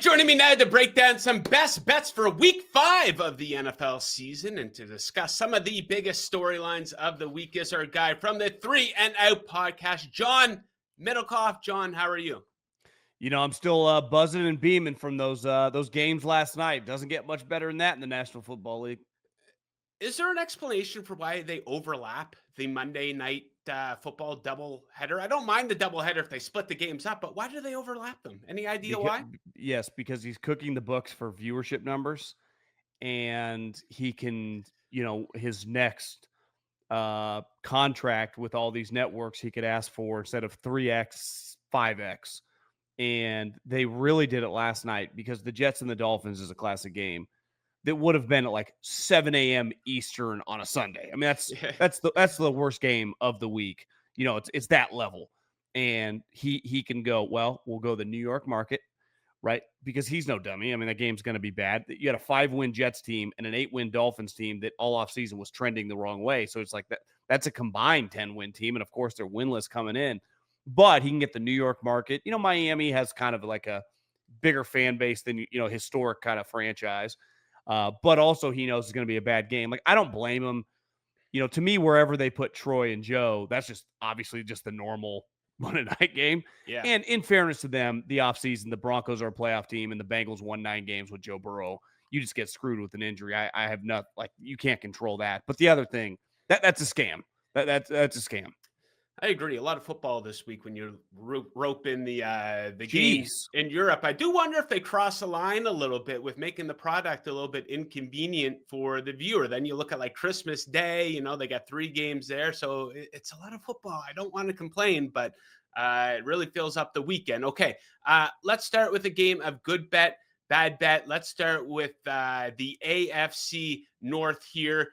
joining me now to break down some best bets for week 5 of the NFL season and to discuss some of the biggest storylines of the week is our guy from the 3 and Out podcast, John Middlekauff. John, how are you? You know, I'm still buzzing and beaming from those games last night. Doesn't get much better than that in the National Football League. Is there an explanation for why they overlap the Monday night football doubleheader? I don't mind the doubleheader if they split the games up, but why do they overlap them? Any idea why? Yes, because he's cooking the books for viewership numbers, and he can, his next contract with all these networks, he could ask for instead of 3x, 5x. And they really did it last night because the Jets and the Dolphins is a classic game that would have been at like 7 a.m. Eastern on a Sunday. I mean, that's the worst game of the week. You know, it's that level. And he can go, well, we'll go the New York market, right? Because he's no dummy. I mean, that game's going to be bad. You had a 5-win Jets team and an 8-win Dolphins team that all offseason was trending the wrong way. So it's like that's a combined 10-win team. And of course, they're winless coming in. But he can get the New York market. You know, Miami has kind of like a bigger fan base than, historic kind of franchise. But also he knows it's going to be a bad game. Like, I don't blame him. You know, to me, wherever they put Troy and Joe, that's just obviously just the normal Monday night game. Yeah. And in fairness to them, the offseason, the Broncos are a playoff team and the Bengals won 9 games with Joe Burrow. You just get screwed with an injury. I have not, like, you can't control that. But the other thing, that's a scam. That's a scam. I agree. A lot of football this week when you rope in the games in Europe. I do wonder if they cross the line a little bit with making the product a little bit inconvenient for the viewer. Then you look at like Christmas Day, they got 3 games there. So it's a lot of football. I don't want to complain, but it really fills up the weekend. Okay, let's start with a game of good bet, bad bet. Let's start with the AFC North here.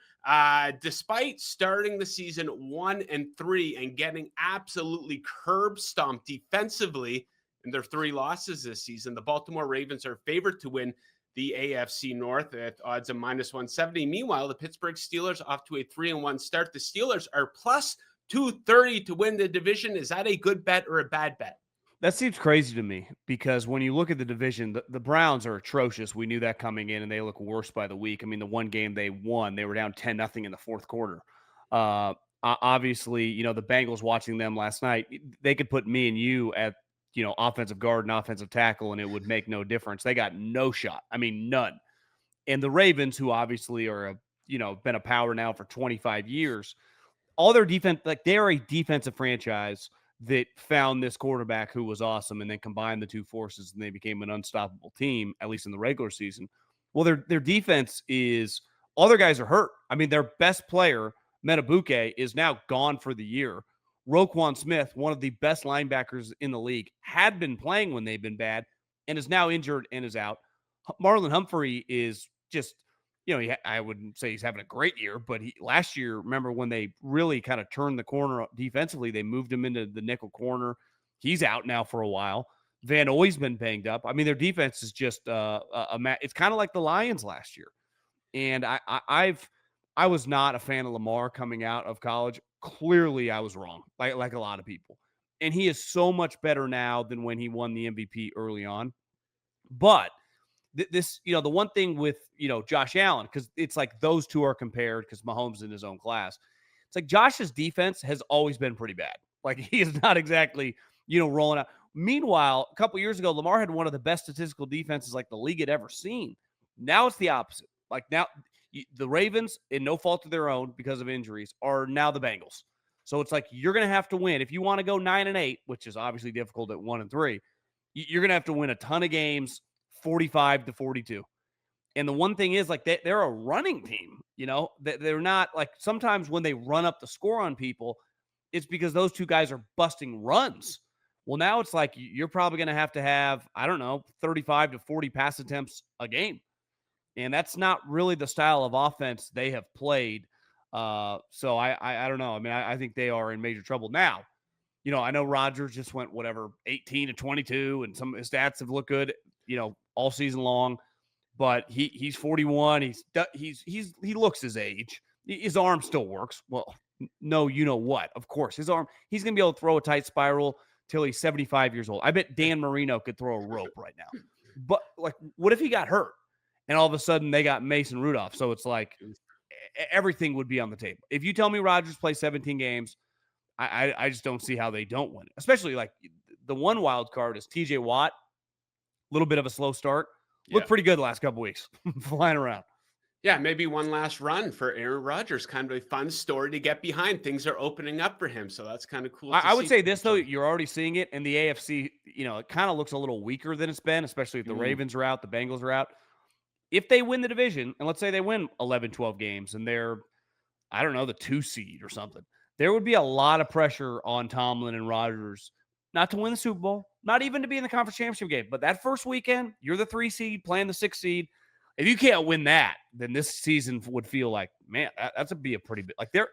Despite starting the season 1-3 and getting absolutely curb stomped defensively in their 3 losses this season, the Baltimore Ravens are favored to win the AFC North at odds of -170. Meanwhile, the Pittsburgh Steelers off to a 3-1 start. The Steelers are plus 230 to win the division. Is that a good bet or a bad bet? That seems crazy to me because when you look at the division, the Browns are atrocious. We knew that coming in, and they look worse by the week. I mean, the one game they won, they were down 10-0 in the fourth quarter. Obviously, the Bengals, watching them last night, they could put me and you at, offensive guard and offensive tackle, and it would make no difference. They got no shot. I mean, none. And the Ravens, who obviously are, been a power now for 25 years, all their defense, like, they're a defensive franchise that found this quarterback who was awesome and then combined the two forces and they became an unstoppable team, at least in the regular season. Well, their defense is, all their guys are hurt. I mean, their best player, Metabuke, is now gone for the year. Roquan Smith, one of the best linebackers in the league, had been playing when they've been bad and is now injured and is out. Marlon Humphrey is just, I wouldn't say he's having a great year, but last year, remember when they really kind of turned the corner defensively, they moved him into the nickel corner. He's out now for a while. Van Oy's been banged up. I mean, their defense is just it's kind of like the Lions last year. And I was not a fan of Lamar coming out of college. Clearly, I was wrong, like a lot of people. And he is so much better now than when he won the MVP early on. But this, the one thing with, Josh Allen, because it's like those two are compared because Mahomes in his own class. It's like Josh's defense has always been pretty bad. Like, he is not exactly, rolling out. Meanwhile, a couple years ago, Lamar had one of the best statistical defenses like the league had ever seen. Now it's the opposite. Like, now the Ravens, in no fault of their own because of injuries, are now the Bengals. So it's like you're going to have to win. If you want to go 9-8, which is obviously difficult at 1-3, you're going to have to win a ton of games, 45-42. And the one thing is, like, they're a running team, they're not, like, sometimes when they run up the score on people, it's because those two guys are busting runs. Well, now it's like you're probably going to have, I don't know, 35 to 40 pass attempts a game. And that's not really the style of offense they have played. So I don't know. I mean, I think they are in major trouble now. I know Rodgers just went 18-22, and some of his stats have looked good, all season long. But he's 41. He looks his age. His arm still works. Well, no, what? Of course, his arm. He's gonna be able to throw a tight spiral till he's 75 years old. I bet Dan Marino could throw a rope right now. But like, what if he got hurt and all of a sudden they got Mason Rudolph? So it's like everything would be on the table. If you tell me Rodgers plays 17 games, I just don't see how they don't win it. Especially like the one wild card is TJ Watt. A little bit of a slow start. Looked pretty good the last couple weeks, flying around. Yeah, maybe one last run for Aaron Rodgers. Kind of a fun story to get behind. Things are opening up for him, so that's kind of cool. I would say this, though, you're already seeing it in the AFC. It kind of looks a little weaker than it's been, especially if the Ravens are out, the Bengals are out. If they win the division, and let's say they win 11, 12 games, and they're, I don't know, the 2 seed or something, there would be a lot of pressure on Tomlin and Rodgers not to win the Super Bowl, not even to be in the conference championship game. But that first weekend, you're the 3 seed playing the 6 seed. If you can't win that, then this season would feel like, man, that's be a pretty big. Like they're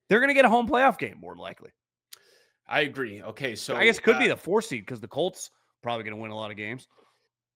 going to get a home playoff game more than likely. I agree. Okay, so I guess it could be the 4 seed because the Colts probably going to win a lot of games.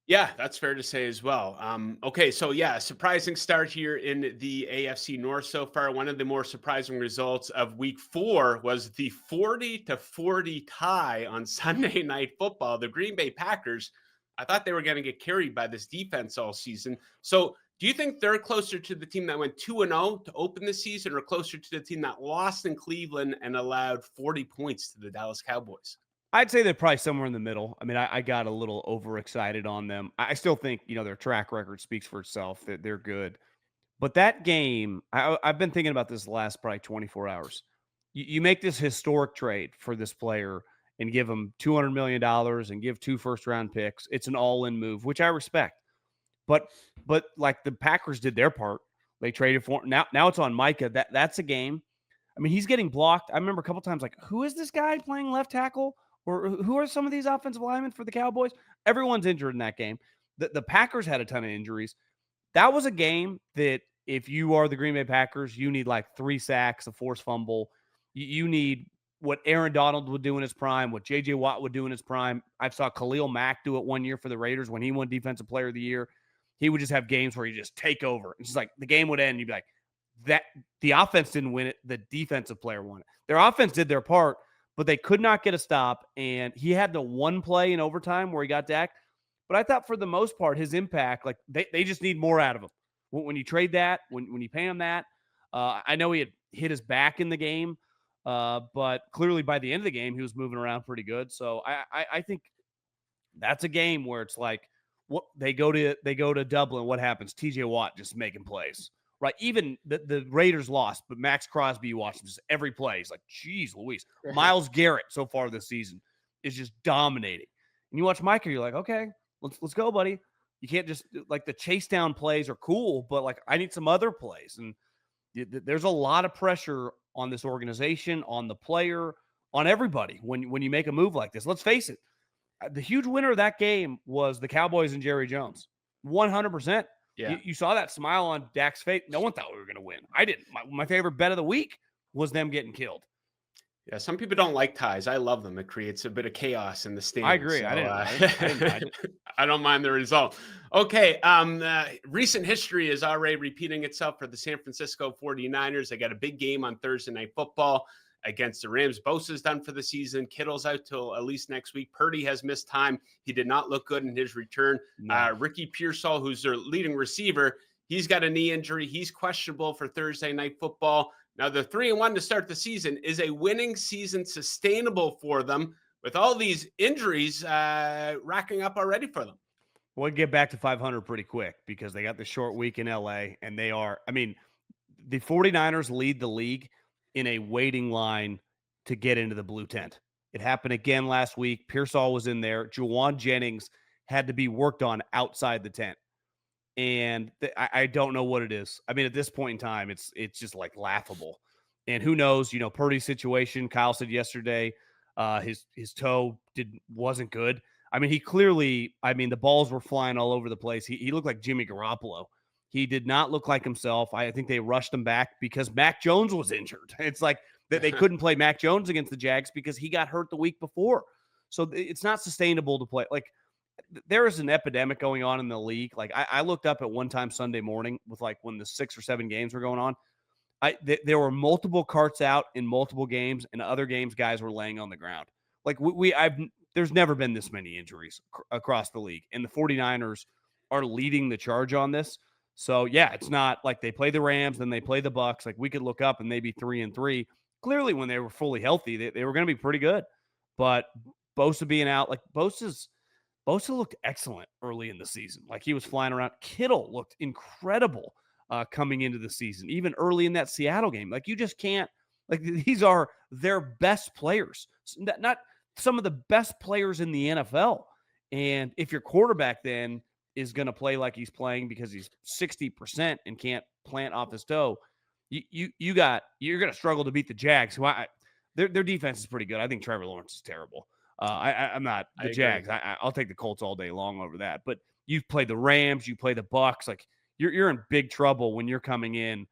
Yeah, that's fair to say as well. Okay, so yeah, surprising start here in the AFC North so far. One of the more surprising results of Week 4 was the 40-40 tie on Sunday Night Football. The Green Bay Packers, I thought they were going to get carried by this defense all season. So do you think they're closer to the team that went 2-0 to open the season or closer to the team that lost in Cleveland and allowed 40 points to the Dallas Cowboys? I'd say they're probably somewhere in the middle. I mean, I got a little overexcited on them. I still think, their track record speaks for itself. They're good. But that game, I've been thinking about this the last probably 24 hours. You make this historic trade for this player and give him $200 million and give 2 first-round picks. It's an all-in move, which I respect. But like the Packers did their part. They traded for him. Now it's on Micah. That's a game. I mean, he's getting blocked. I remember a couple times like, who is this guy playing left tackle? Or who are some of these offensive linemen for the Cowboys? Everyone's injured in that game. The Packers had a ton of injuries. That was a game that if you are the Green Bay Packers, you need like 3 sacks, a forced fumble. You need what Aaron Donald would do in his prime, what J.J. Watt would do in his prime. I saw Khalil Mack do it one year for the Raiders when he won Defensive Player of the Year. He would just have games where he just take over. It's just like the game would end. And you'd be like, that the offense didn't win it. The defensive player won it. Their offense did their part, but they could not get a stop. And he had the one play in overtime where he got Dak. But I thought for the most part, his impact, like they just need more out of him. When you trade that, when you pay him that, I know he had hit his back in the game, but clearly by the end of the game, he was moving around pretty good. So I think that's a game where it's like, what they go to Dublin. What happens? TJ Watt just making plays, right? Even the Raiders lost, but Max Crosby, you watch just every play. He's like, geez, Louise. Myles Garrett so far this season is just dominating. And you watch Micah, you're like, okay, let's go, buddy. You can't just like the chase down plays are cool, but like I need some other plays. And there's a lot of pressure on this organization, on the player, on everybody when you make a move like this. Let's face it. The huge winner of that game was the Cowboys and Jerry Jones. 100%. Yeah. You saw that smile on Dak's face. No one thought we were going to win. I didn't. My favorite bet of the week was them getting killed. Yeah, some people don't like ties. I love them. It creates a bit of chaos in the stands. I agree. So, I didn't mind it. I don't mind the result. Okay. Recent history is already repeating itself for the San Francisco 49ers. They got a big game on Thursday Night Football against the Rams. Bosa's done for the season. Kittle's out till at least next week. Purdy has missed time. He did not look good in his return. No. Ricky Pearsall, who's their leading receiver, he's got a knee injury. He's questionable for Thursday Night Football. Now, they're 3-1 to start the season. Is a winning season sustainable for them with all these injuries racking up already for them? We'll get back to 500 pretty quick because they got the short week in L.A. and they are – I mean, the 49ers lead the league in a waiting line to get into the blue tent. It happened again last week. Pearsall was in there. Juwan Jennings had to be worked on outside the tent. And I don't know what it is. I mean, at this point in time, it's just like laughable. And who knows, Purdy's situation, Kyle said yesterday, his toe wasn't good. I mean, he clearly, the balls were flying all over the place. He looked like Jimmy Garoppolo. He did not look like himself. I think they rushed him back because Mac Jones was injured. It's like they couldn't play Mac Jones against the Jags because he got hurt the week before. So it's not sustainable to play. Like, there is an epidemic going on in the league. Like I looked up at one time Sunday morning with like when the 6 or 7 games were going on. There were multiple carts out in multiple games, and other games guys were laying on the ground. Like there's never been this many injuries across the league. And the 49ers are leading the charge on this. So yeah, it's not like they play the Rams, then they play the Bucks. Like we could look up and they'd be 3-3. Clearly, when they were fully healthy, they were going to be pretty good. But Bosa being out, like Bosa looked excellent early in the season. Like he was flying around. Kittle looked incredible coming into the season, even early in that Seattle game. Like you just can't. Like these are their best players, not some of the best players in the NFL. And if your quarterback then is going to play like he's playing because he's 60% and can't plant off his toe, you're going to struggle to beat the Jags. Who their defense is pretty good. I think Trevor Lawrence is terrible. I'm not the Jags. I'll take the Colts all day long over that. But you've played the Rams, you play the Bucks. Like you're in big trouble when you're coming in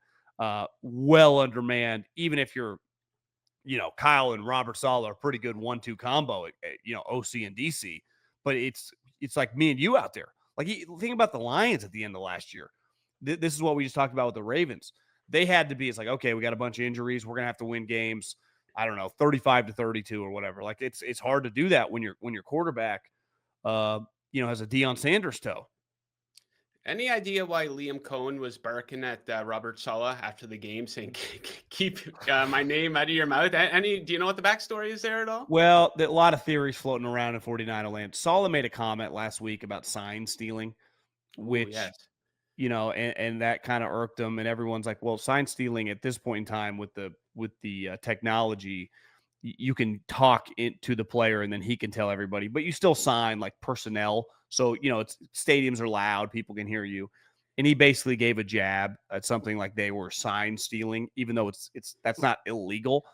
well undermanned. Even if you're, Kyle and Robert Saleh are a pretty good 1-2 combo. OC and DC. But it's like me and you out there. Like think about the Lions at the end of last year. This is what we just talked about with the Ravens. They had to be. It's like, okay, we got a bunch of injuries. We're gonna have to win games. I don't know, 35-32 or whatever. Like it's hard to do that when your quarterback, has a Deion Sanders toe. Any idea why Liam Cohen was barking at Robert Saleh after the game, saying "Keep my name out of your mouth"? Do you know what the backstory is there at all? Well, a lot of theories floating around in 49er land. Saleh made a comment last week about sign stealing, which. Yes. And that kind of irked them. And everyone's like, well, sign stealing at this point in time with the technology, you can talk to the player and then he can tell everybody, but you still sign like personnel. So, stadiums are loud. People can hear you. And he basically gave a jab at something like they were sign stealing, even though that's not illegal.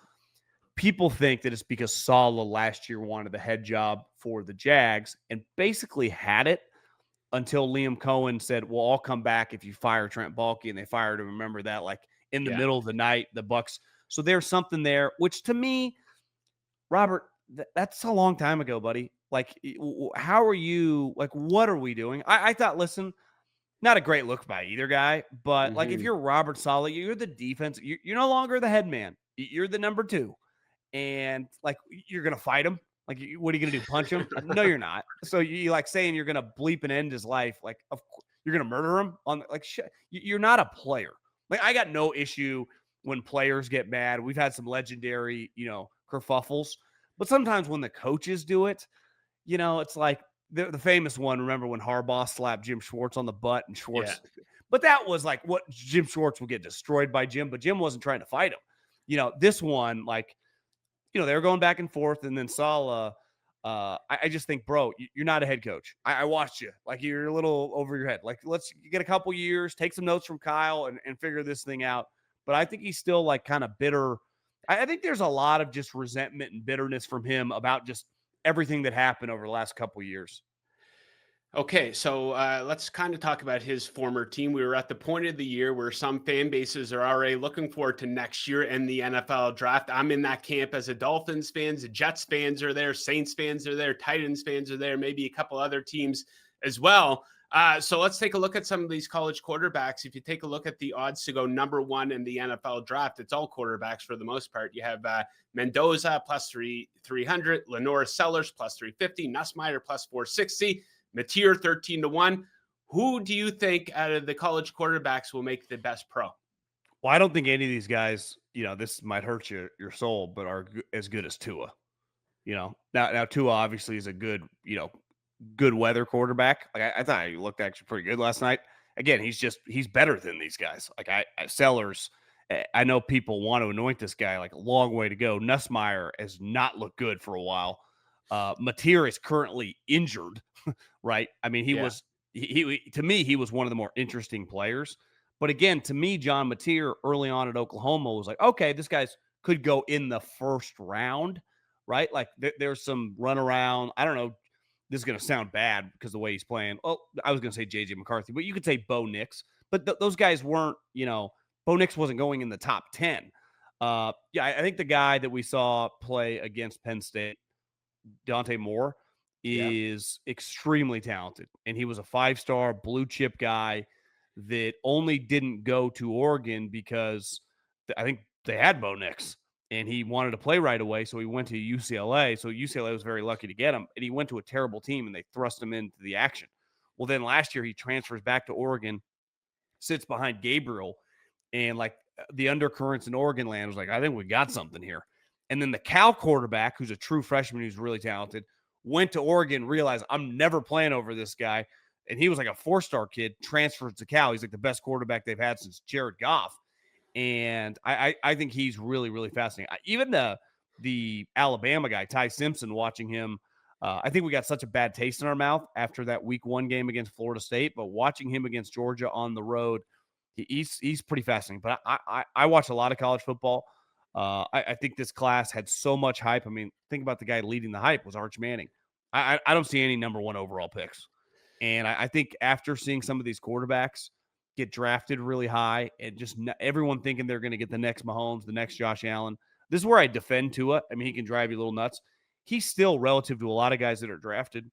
People think that it's because Saleh last year wanted the head job for the Jags and basically had it, until Liam Cohen said, well, I'll come back if you fire Trent Baalke, and they fired him. Remember that, like in the middle of the night, the Bucks. So there's something there, which to me, Robert, that's a long time ago, buddy. Like, how are you, like, what are we doing? I thought, listen, not a great look by either guy, but like if you're Robert Saleh, you're the defense. You're no longer the head man. You're the number 2. And like, you're going to fight him. Like, what are you going to do? Punch him? No, you're not. So you like saying you're going to bleep and end his life. Like, you're going to murder him on like, you're not a player. Like, I got no issue when players get mad. We've had some legendary, kerfuffles, but sometimes when the coaches do it, it's like the famous one. Remember when Harbaugh slapped Jim Schwartz on the butt and Schwartz, but that was like what Jim Schwartz would get destroyed by Jim, but Jim wasn't trying to fight him. This one, like, they were going back and forth, and then Saleh, I just think, bro, you're not a head coach. I watched you. Like, you're a little over your head. Like, let's get a couple years, take some notes from Kyle, and figure this thing out. But I think he's still, like, kind of bitter. I think there's a lot of just resentment and bitterness from him about just everything that happened over the last couple years. Okay, so let's kind of talk about his former team. We were at the point of the year where some fan bases are already looking forward to next year and the NFL draft. I'm in that camp as a Dolphins fans, the Jets fans are there, Saints fans are there, Titans fans are there, maybe a couple other teams as well. So let's take a look at some of these college quarterbacks. If you take a look at the odds to go number 1 in the NFL draft, it's all quarterbacks for the most part. You have Mendoza plus 300, Lenore Sellers plus 350, Nussmeier plus 460. Mateer 13-1. Who do you think out of the college quarterbacks will make the best pro? Well, I don't think any of these guys, this might hurt your soul, but are as good as Tua. Now Tua obviously is a good, good weather quarterback. Like I thought he looked actually pretty good last night. Again, he's better than these guys. Like Sellers, I know people want to anoint this guy like a long way to go. Nussmeier has not looked good for a while. Mateer is currently injured, right? I mean, he was to me, he was one of the more interesting players. But again, to me, John Mateer early on at Oklahoma was like, okay, this guy's could go in the first round, right? Like there's some run around. I don't know. This is going to sound bad because the way he's playing. Oh, I was going to say JJ McCarthy, but you could say Bo Nix. But those guys weren't, Bo Nix wasn't going in the top 10. I think the guy that we saw play against Penn State, Dante Moore, is extremely talented. And he was a 5-star blue chip guy that only didn't go to Oregon because I think they had Bo Nix and he wanted to play right away. So he went to UCLA. So UCLA was very lucky to get him. And he went to a terrible team and they thrust him into the action. Well, then last year he transfers back to Oregon, sits behind Gabriel, and like the undercurrents in Oregon land was like, I think we got something here. And then the Cal quarterback, who's a true freshman, who's really talented, went to Oregon, realized I'm never playing over this guy. And he was like a 4-star kid, transfers to Cal. He's like the best quarterback they've had since Jared Goff. And I think he's really, really fascinating. Even the Alabama guy, Ty Simpson, watching him, I think we got such a bad taste in our mouth after that week 1 game against Florida State, but watching him against Georgia on the road, he's pretty fascinating. But I watch a lot of college football. I think this class had so much hype. I mean, think about the guy leading the hype was Arch Manning. I don't see any number 1 overall picks. And I think after seeing some of these quarterbacks get drafted really high and just everyone thinking they're going to get the next Mahomes, the next Josh Allen, this is where I defend Tua. I mean, he can drive you a little nuts. He's still, relative to a lot of guys that are drafted,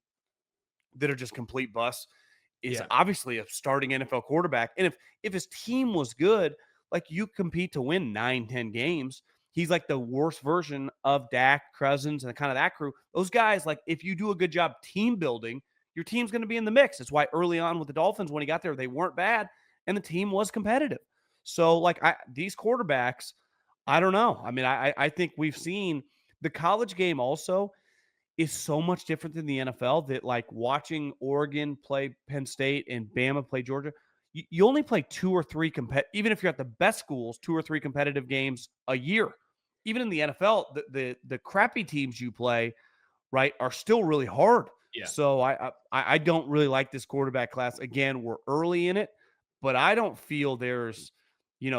that are just complete busts, is obviously a starting NFL quarterback. And if his team was good, like you compete to win 9-10 games, he's like the worst version of Dak, Cousins, and kind of that crew. Those guys, like if you do a good job team building, your team's going to be in the mix. That's why early on with the Dolphins, when he got there, they weren't bad, and the team was competitive. So, like these quarterbacks, I don't know. I mean, I think we've seen the college game also is so much different than the NFL that, like, watching Oregon play Penn State and Bama play Georgia, you only play 2 or 3 even if you're at the best schools, 2 or 3 competitive games a year. Even in the NFL, the crappy teams you play, right, are still really hard. Yeah. So I don't really like this quarterback class. Again, we're early in it, but I don't feel there's,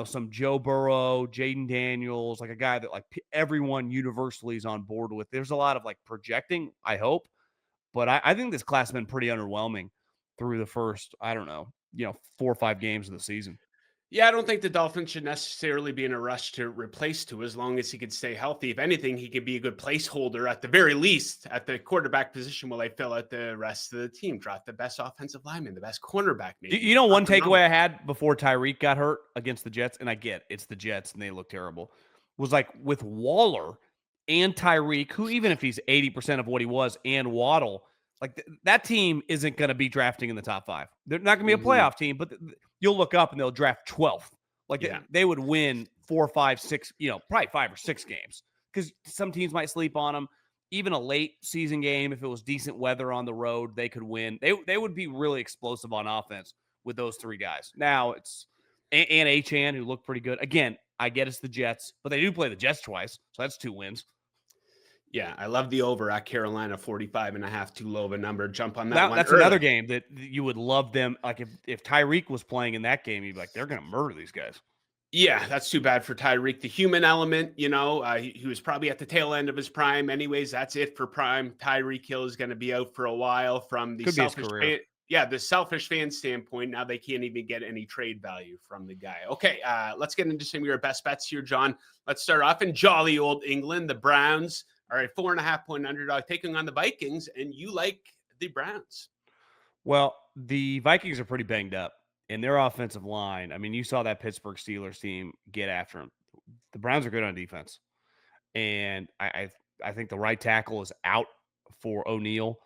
some Joe Burrow, Jaden Daniels, like a guy that like everyone universally is on board with. There's a lot of like projecting, I hope, but I think this class has been pretty underwhelming through the first, I don't know, 4 or 5 games of the season. Yeah, I don't think the Dolphins should necessarily be in a rush to replace Tua as long as he could stay healthy. If anything, he could be a good placeholder at the very least at the quarterback position while they fill out the rest of the team. Draft the best offensive lineman, the best cornerback, maybe. One takeaway I had before Tyreek got hurt against the Jets, and I get it's the Jets and they look terrible, was like with Waller and Tyreek, who even if he's 80% of what he was, and Waddle, like that team isn't going to be drafting in the top 5. They're not going to be a playoff team, but you'll look up and they'll draft 12th. Like they would win 4, 5, 6, probably 5 or 6 games because some teams might sleep on them. Even a late season game, if it was decent weather on the road, they could win. They would be really explosive on offense with those 3 guys. Now it's and Achane, who looked pretty good. Again, I get it's the Jets, but they do play the Jets twice, so that's 2 wins. Yeah, I love the over at Carolina, 45.5, too low of a number. Jump on that one. That's early. Another game that you would love them. Like if Tyreek was playing in that game, you'd be like, they're going to murder these guys. Yeah, that's too bad for Tyreek. The human element, he was probably at the tail end of his prime. Anyways, that's it for prime. Tyreek Hill is going to be out for a while from the selfish fan. Yeah, the selfish fan standpoint. Now they can't even get any trade value from the guy. Okay, let's get into some of your best bets here, John. Let's start off in jolly old England. The Browns are a 4.5-point underdog taking on the Vikings, and you like the Browns. Well, the Vikings are pretty banged up. And their offensive line, I mean, you saw that Pittsburgh Steelers team get after them. The Browns are good on defense. And I think the right tackle is out for O'Neal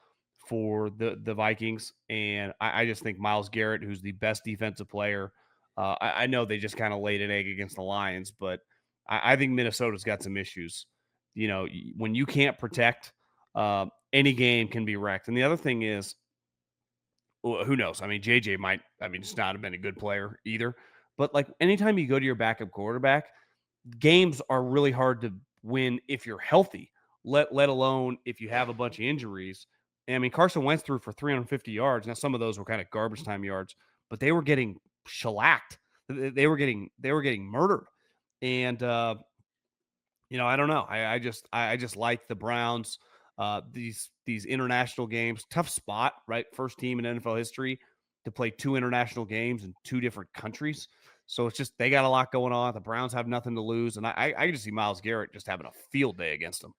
for the Vikings. And I just think Myles Garrett, who's the best defensive player, I know they just kind of laid an egg against the Lions, but I think Minnesota's got some issues. When you can't protect, any game can be wrecked. And the other thing is, who knows? I mean, JJ might, just not have been a good player either. But like anytime you go to your backup quarterback, games are really hard to win if you're healthy, let alone if you have a bunch of injuries. And I mean, Carson Wentz threw for 350 yards. Now, some of those were kind of garbage time yards, but they were getting shellacked. They were getting murdered. And, I don't know. I just like the Browns. These international games, tough spot, right? First team in NFL history to play 2 international games in 2 different countries. So it's just, they got a lot going on. The Browns have nothing to lose. And I can just see Myles Garrett just having a field day against them.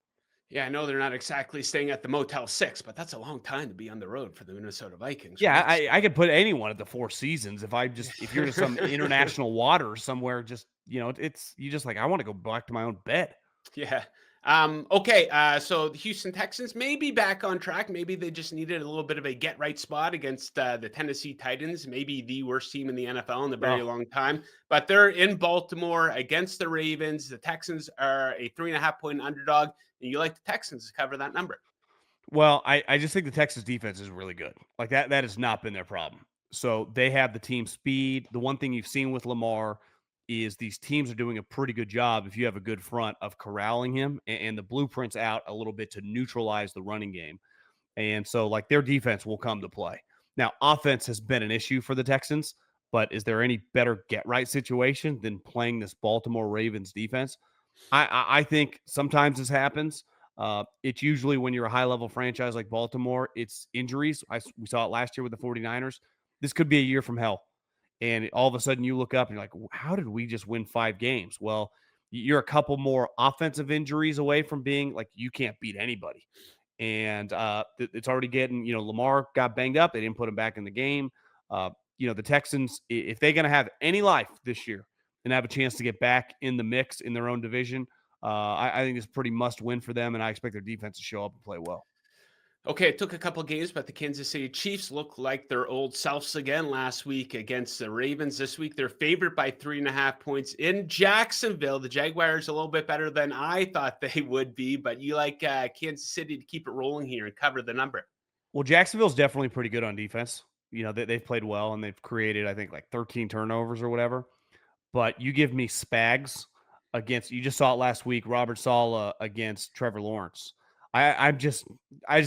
Yeah, I know they're not exactly staying at the Motel 6, but that's a long time to be on the road for the Minnesota Vikings. Yeah, right? I could put anyone at the Four Seasons if you're to some international water somewhere, just, it's, you just like, I want to go back to my own bed. Yeah. Okay, so the Houston Texans may be back on track. Maybe they just needed a little bit of a get right spot against the Tennessee Titans, maybe the worst team in the NFL in a very Oh, long time. But they're in Baltimore against the Ravens. The Texans are a 3.5 point underdog, and you like the Texans to cover that number. well, I just think the Texas defense is really good. Like that has not been their problem. So they have the team speed. The one thing you've seen with Lamar is these teams are doing a pretty good job if you have a good front of corralling him and the blueprints out a little bit to neutralize the running game. And so, like, their defense will come to play. Now, offense has been an issue for the Texans, but is there any better get right situation than playing this Baltimore Ravens defense? I think sometimes this happens. It's usually when you're a high level franchise like Baltimore, it's injuries. We saw it last year with the 49ers. This could be a year from hell. And all of a sudden you look up and you're like, how did we just win 5 games? Well, you're a couple more offensive injuries away from being like, you can't beat anybody. And it's already getting, Lamar got banged up. They didn't put him back in the game. The Texans, if they're going to have any life this year and have a chance to get back in the mix in their own division, I think it's a pretty must win for them. And I expect their defense to show up and play well. Okay, it took a couple games, but the Kansas City Chiefs look like their old selves again last week against the Ravens. This week, they're favored by 3.5 points in Jacksonville. The Jaguars a little bit better than I thought they would be, but you like Kansas City to keep it rolling here and cover the number. Well, Jacksonville's definitely pretty good on defense. They've played well and they've created, I think, like 13 turnovers or whatever. But you give me Spags against, you just saw it last week, Robert Saleh against Trevor Lawrence. I just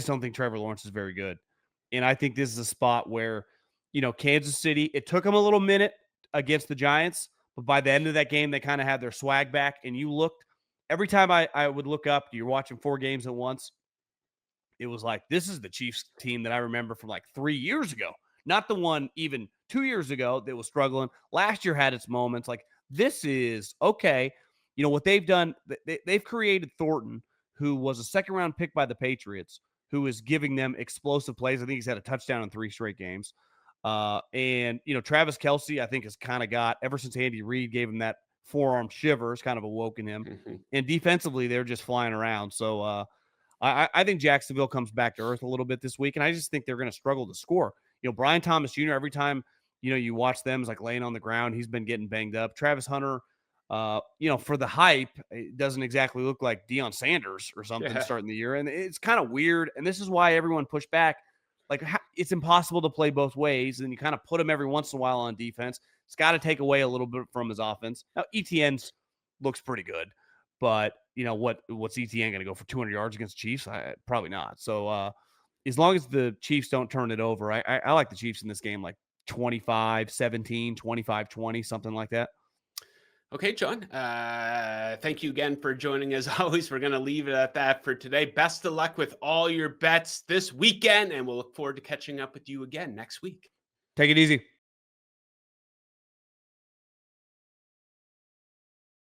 don't think Trevor Lawrence is very good. And I think this is a spot where, Kansas City, it took them a little minute against the Giants, but by the end of that game, they kind of had their swag back. And you looked, every time I would look up, you're watching 4 games at once. It was like, this is the Chiefs team that I remember from like 3 years ago, not the one even 2 years ago that was struggling. Last year had its moments. Like, this is okay. What they've done, they've created Thornton, who was a second round pick by the Patriots, who is giving them explosive plays. I think he's had a touchdown in 3 straight games. Travis Kelce, I think, has kind of got, ever since Andy Reid gave him that forearm shiver, has kind of awoken him. And defensively, they're just flying around. So, I think Jacksonville comes back to earth a little bit this week, and I just think they're going to struggle to score. Brian Thomas Jr., every time, you watch them, is like laying on the ground. He's been getting banged up. Travis Hunter, for the hype, it doesn't exactly look like Deion Sanders or something starting the year. And it's kind of weird. And this is why everyone pushed back. Like, it's impossible to play both ways. And you kind of put him every once in a while on defense. It's got to take away a little bit from his offense. Now, ETN's looks pretty good. But, what's ETN going to go for 200 yards against the Chiefs? Probably not. So as long as the Chiefs don't turn it over, I like the Chiefs in this game, like 25-17, 25-20, something like that. Okay, John. Thank you again for joining as always. We're going to leave it at that for today. Best of luck with all your bets this weekend, and we'll look forward to catching up with you again next week. Take it easy.